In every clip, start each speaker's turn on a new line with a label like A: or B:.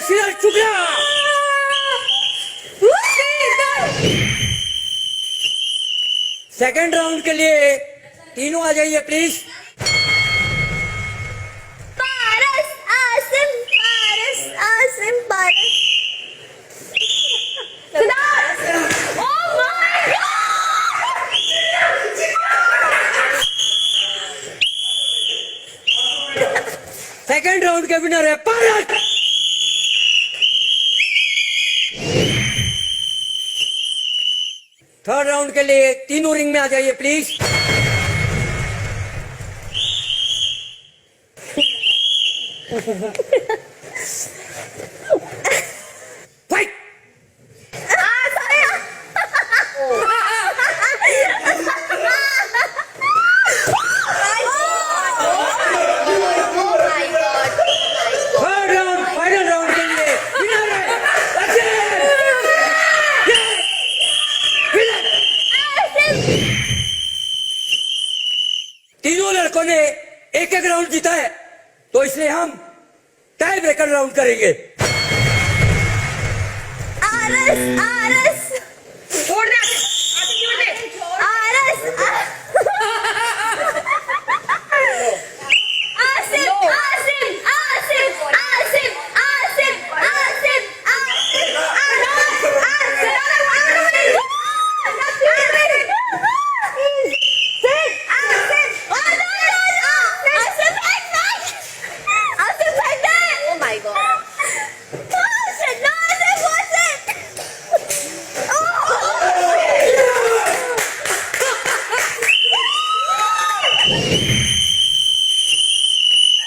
A: सीधा चुकला। Second round के लिए तीनों आ जाइए please.
B: Paras Asim, Paras Asim, Paras Siddharth. Oh my God!
A: Second round के विनर है पारस। थर्ड राउंड के लिए तीनों रिंग में आ जाइए please. Fight. Third round final round के लिए विनर है तीनों लड़कों ने एक एक राउंड जीता है, तो इसलिए हम टाई ब्रेकर राउंड करेंगे।
B: आरस, आरस
C: छोड़ दे आसिम, छोड़ दे।
B: आरस Asim, Asim, Asim, Asim, Asim, Asim, Oh my god. Bullshit! No, I said bullshit!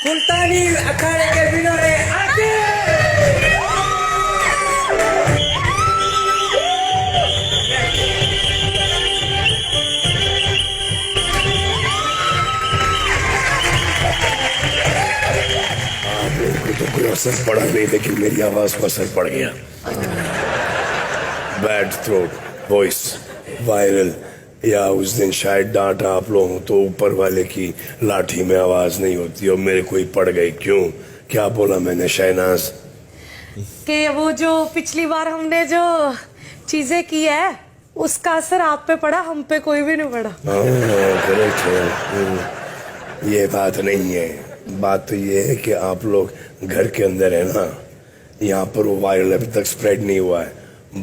A: सुल्तानी अखाड़े के विनर है आसिम।
D: तो कोई असर पड़ा नहीं, लेकिन मेरी आवाज को असर पड़ गया। बैड थ्रोट, वॉइस वायरल, या उस दिन शायद डांटा आप लोगों तो ऊपर वाले की लाठी में आवाज नहीं होती और मेरे को ही पड़ गई। क्यों, क्या बोला मैंने शहनाज?
E: कि वो जो पिछली बार हमने जो चीजें की है उसका असर आप पे पड़ा, हम पे कोई भी नहीं पड़ा।
D: करेक्ट है। ये बात नहीं है, बात तो ये है कि आप लोग घर के अंदर है ना, यहाँ पर वो वायरल अभी तक स्प्रेड नहीं हुआ है,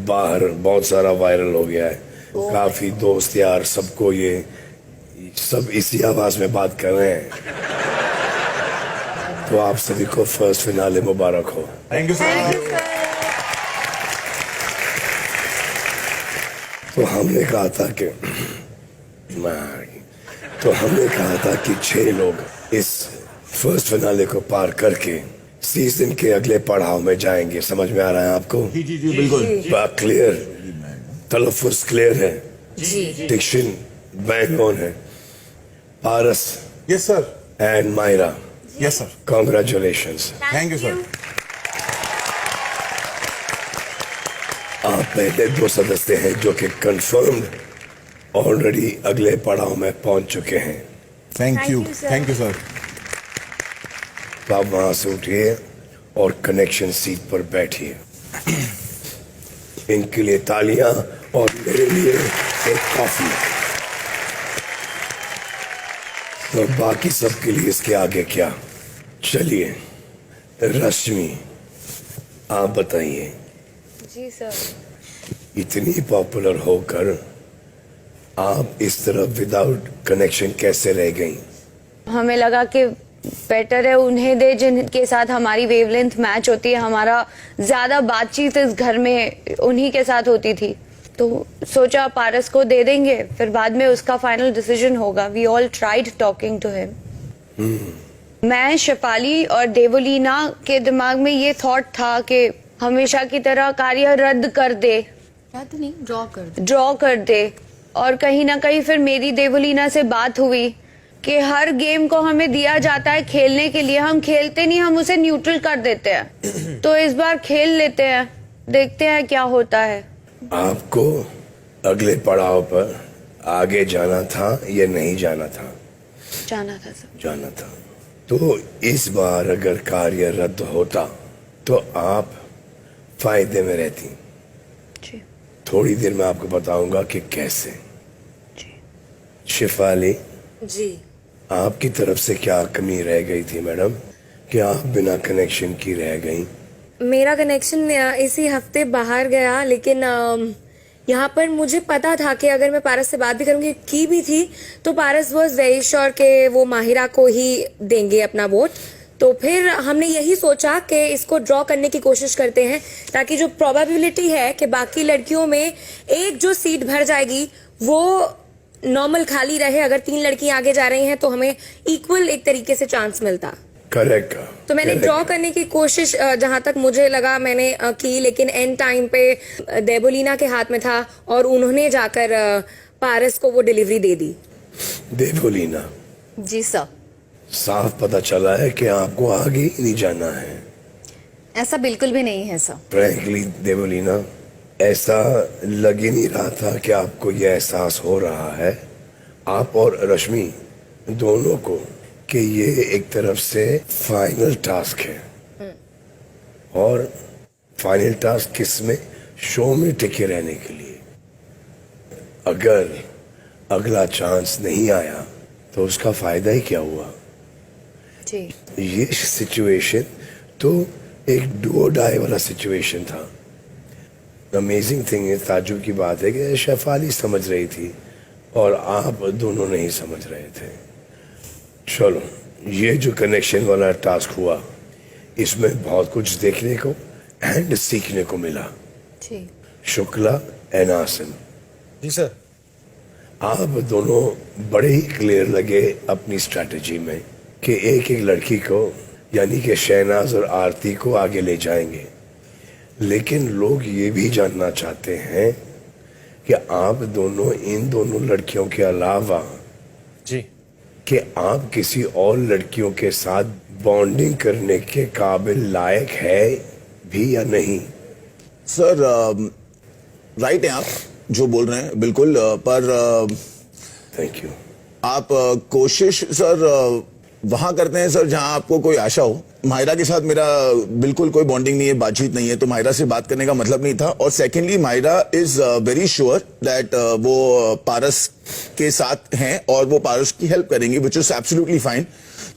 D: बाहर बहुत सारा वायरल हो गया है। काफी दोस्त यार सबको ये सब इसी आवाज में बात कर रहे हैं। तो आप सभी को फर्स्ट फिनाले मुबारक हो।
F: Thank you sir.
D: तो हमने कहा था कि 6 लोग इस फर्स्ट फिनाले को पार करके सीजन के अगले पड़ाव में जाएंगे। समझ में आ रहा है आपको?
F: जी जी जी बिल्कुल।
D: बात क्लियर, तलफ़ुज़ क्लियर है, डिक्शन बैंग ऑन है। Paras
F: yes sir.
D: And Myra,
F: yes sir.
D: Congratulations.
F: Thank you sir.
D: आप पहले 2 सदस्य हैं जो कि कंफर्म्ड ऑलरेडी अगले पड़ाव में पहुंच चुके हैं।
F: Thank you sir.
D: तो आप वहां से उठिए और कनेक्शन सीट पर बैठिए। इनके लिए तालियां और मेरे लिए एक कॉफी। और बाकी सबके लिए इसके आगे क्या? चलिए रश्मि, आप बताइए।
E: जी सर।
D: इतनी पॉपुलर होकर आप इस तरह विदाउट कनेक्शन कैसे रह गई?
G: हमें लगा कि बेटर है उन्हें दे जिनके साथ हमारी वेवलेंथ मैच होती है। हमारा ज्यादा बातचीत इस घर में उन्हीं के साथ होती थी, तो सोचा पारस को दे देंगे, फिर बाद में उसका फाइनल डिसीजन होगा। We all tried talking to him. मैं, शेफाली और देवोलीना के दिमाग में ये थॉट था कि हमेशा की तरह कार्य रद्द कर दे,
C: रद्द नहीं,
G: ड्रॉ कर दे। और कहीं ना कहीं फिर मेरी देवोलीना से बात हुई कि हर गेम को हमें दिया जाता है खेलने के लिए, हम खेलते नहीं, हम उसे न्यूट्रल कर देते हैं। तो इस बार खेल लेते हैं, देखते हैं क्या होता है।
D: आपको अगले पड़ाव पर आगे जाना था या नहीं जाना था?
G: जाना था सर।
D: जाना था। तो इस बार अगर कार्य रद्द होता तो आप फायदे में रहती।
G: जी
D: थोड़ी देर में आपको बताऊंगा कि कैसे। शिफाली,
E: जी
D: आपकी तरफ से क्या कमी रह गई थी मैडम कि आप बिना कनेक्शन की रह गई?
E: मेरा कनेक्शन इसी हफ्ते बाहर गया, लेकिन यहाँ पर मुझे पता था कि अगर मैं पारस से बात भी करूंगी, की भी थी, तो पारस वॉज वेरी श्योर कि वो माहिरा को ही देंगे अपना वोट। तो फिर हमने यही सोचा कि इसको ड्रॉ करने की कोशिश करते हैं, ताकि जो प्रोबेबिलिटी है कि बाकी लड़कियों में एक जो सीट भर जाएगी वो नॉर्मल खाली रहे। अगर 3 लड़कियां आगे जा रही हैं तो हमें इक्वल एक तरीके से चांस मिलता।
D: करेक्ट।
E: तो मैंने ड्रॉ करने की कोशिश जहां तक मुझे लगा मैंने की, लेकिन एंड टाइम पे देबोलीना के हाथ में था और उन्होंने जाकर पारस को वो डिलीवरी दे दी।
D: देवोलीना,
C: जी सर,
D: साफ पता चला है कि आपको आगे ही नहीं जाना है।
C: ऐसा बिल्कुल भी नहीं है सर।
D: फ्रैंकली देवोलीना, ऐसा लग ही नहीं रहा था कि आपको यह एहसास हो रहा है, आप और रश्मि दोनों को, कि ये एक तरफ से फाइनल टास्क है। और फाइनल टास्क किसमें? शो में टिके रहने के लिए। अगर अगला चांस नहीं आया तो उसका फायदा ही क्या हुआ?
C: जी
D: ये सिचुएशन तो एक डू डाई वाला सिचुएशन था। अमेजिंग थिंग है, ताजुब की बात है कि शेफाली समझ रही थी और आप दोनों नहीं समझ रहे थे। चलो, ये जो कनेक्शन वाला टास्क हुआ, इसमें बहुत कुछ देखने को एंड सीखने को मिला।
C: जी
D: शुक्ला एंड आसिम,
F: जी सर।
D: आप दोनों बड़े ही क्लियर लगे अपनी स्ट्रैटेजी में कि एक एक लड़की को, यानी कि शहनाज और आरती को आगे ले जाएंगे। लेकिन लोग ये भी जानना चाहते हैं कि आप दोनों इन दोनों लड़कियों के अलावा
F: जी
D: कि आप किसी और लड़कियों के साथ बॉन्डिंग करने के काबिल लायक है भी या नहीं?
H: सर राइट हैं आप जो बोल रहे हैं, बिल्कुल। पर
D: थैंक यू।
H: आप कोशिश सर वहां करते हैं सर जहां आपको कोई आशा हो। माहिरा के साथ मेरा बिल्कुल कोई बॉन्डिंग नहीं है, बातचीत नहीं है, तो माहिरा से बात करने का मतलब नहीं था। और secondly, Mahira is very sure that वो पारस के साथ हैं और वो पारस की हेल्प करेंगी, विच इज एब्सोल्युटली फाइन।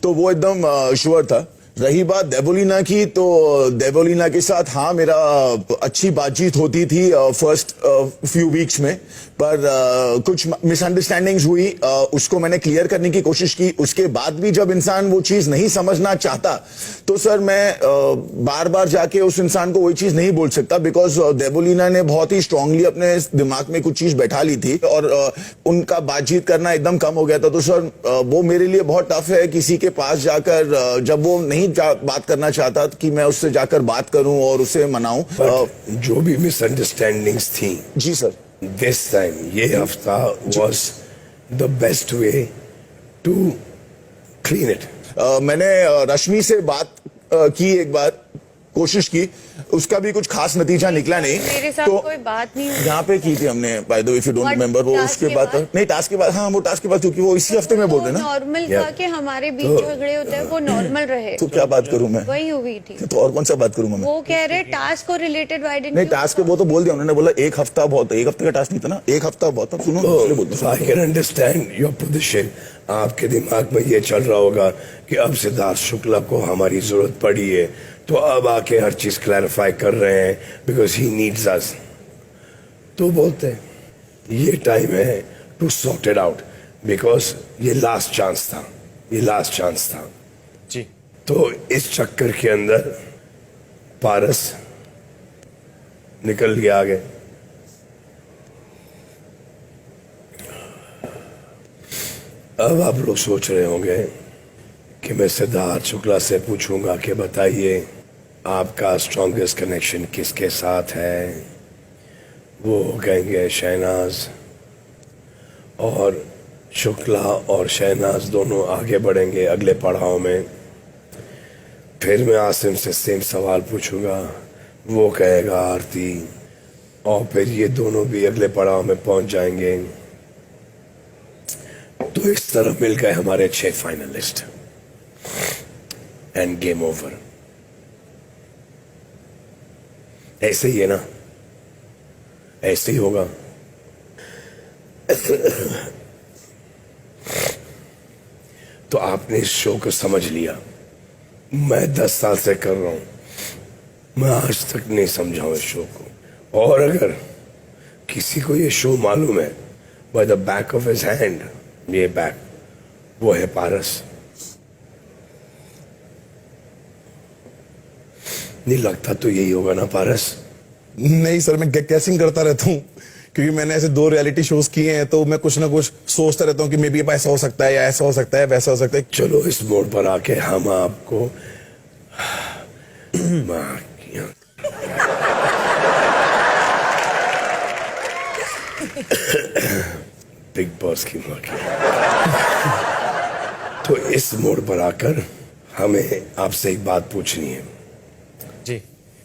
H: तो वो एकदम श्योर था। रही बात देवोलीना की, तो देवोलीना के साथ हाँ मेरा अच्छी बातचीत होती थी फर्स्ट फ्यू वीक्स में, पर कुछ मिसअंडरस्टैंडिंग्स हुई, उसको मैंने क्लियर करने की कोशिश की। उसके बाद भी जब इंसान वो चीज नहीं समझना चाहता तो सर मैं बार बार जाके उस इंसान को वही चीज नहीं बोल सकता, बिकॉज देवोलीना ने बहुत ही स्ट्रांगली अपने दिमाग में कुछ चीज बैठा ली थी और उनका बातचीत करना एकदम कम हो गया था। तो सर वो मेरे लिए बहुत टफ है किसी के पास जाकर, जब वो नहीं बात करना चाहता, कि मैं उससे जाकर बात करूं और उसे मनाऊं।
D: जो भी मिसअंडरस्टैंडिंग्स थी,
H: जी सर,
D: दिस टाइम ये हफ्ता was the best way to clean it.
H: मैंने रश्मि से बात की, एक बार कोशिश की, उसका भी कुछ खास नतीजा निकला नहीं।
G: मेरे साथ
H: तो
G: कोई बात नहीं हुई।
H: यहाँ पे की थी हमने, by the way, if you don't
G: What,
H: remember, वो
G: टास्क
H: उसके
G: के
H: बाद
G: बाद?
H: नहीं, टास्क के बाद, हाँ वो टास्क के बाद, क्योंकि वो इसी हफ्ते में बोल रहे ना।
G: Normal
D: Yeah.
G: था कि हमारे बीच झगड़े होते हैं, वो नॉर्मल रहे।
H: तो क्या बात करूं मैं?
G: वही हुई थी।
H: तो और कौन सा बात करूंगा मैं?
G: वो कह रहे टास्क को रिलेटेड
H: नहीं, टास्क के वो तो बोल दिया उन्होंने, बोला एक हफ्ता बहुत है। एक हफ्ते का टास्क नहीं था ना, एक हफ्ता बहुत था। सुनो, इसलिए बोलते
D: I can understand your position. आपके दिमाग में ये चल रहा होगा कि अब सिद्धार्थ शुक्ला को हमारी जरूरत पड़ी है, तो अब आके हर चीज क्लैरिफाई कर रहे हैं बिकॉज ही नीड्स अस। तो बोलते हैं ये टाइम है to sort it out, because ये लास्ट चांस था, ये लास्ट चांस था।
F: जी
D: तो इस चक्कर के अंदर पारस निकल गया आगे। अब आप लोग सोच रहे होंगे कि मैं सिद्धार्थ शुक्ला से पूछूंगा कि बताइए आपका स्ट्रॉन्गेस्ट कनेक्शन किसके साथ है? वो कहेंगे शहनाज, और शुक्ला और शहनाज दोनों आगे बढ़ेंगे अगले पड़ाव में। फिर मैं आसिम से सेम सवाल पूछूंगा, वो कहेगा आरती, और फिर ये दोनों भी अगले पड़ाव में पहुंच जाएंगे। तो इस तरह मिल गए हमारे 6 फाइनलिस्ट एंड गेम ओवर। ऐसे ही है ना, ऐसे ही होगा। तो आपने इस शो को समझ लिया, मैं 10 साल से कर रहा हूं, मैं आज तक नहीं समझा हूं इस शो को। और अगर किसी को ये शो मालूम है, by the back of his hand, ये बैक, वो है पारस। नहीं लगता तो यही होगा ना पारस?
I: नहीं सर, मैं गैसिंग करता रहता हूँ, क्योंकि मैंने ऐसे 2 रियलिटी शोज किए हैं, तो मैं कुछ ना कुछ सोचता रहता हूँ कि मे बी ऐसा हो सकता है, या ऐसा हो सकता है, वैसा हो सकता है।
D: चलो इस मोड़ पर आके हम आपको माँ की बिग बॉस की माँ की। तो इस मोड़ पर आकर हमें आपसे एक बात पूछनी है,
F: जी।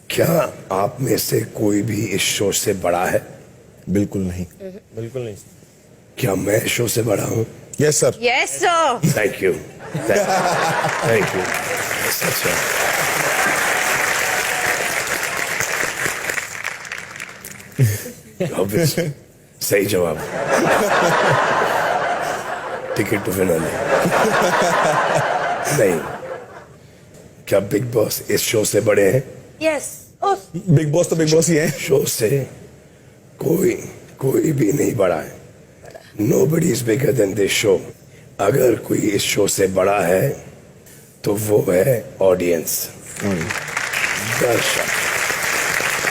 D: क्या आप में से कोई भी इस शो से बड़ा है?
I: बिल्कुल नहीं।
F: बिल्कुल नहीं।
D: क्या मैं शो से बड़ा हूं?
I: Yes sir.
G: Yes sir.
D: Thank you, thank you. अच्छा, Obviously, सही जवाब। Ticket to finale. नहीं, क्या बिग बॉस इस शो से बड़े हैं?
B: यस
I: बिग बॉस तो बिग बॉस ही है।
D: शो से कोई भी नहीं बड़ा है। Nobody is bigger than this show. अगर कोई इस शो से बड़ा है तो वो है ऑडियंस, दर्शक।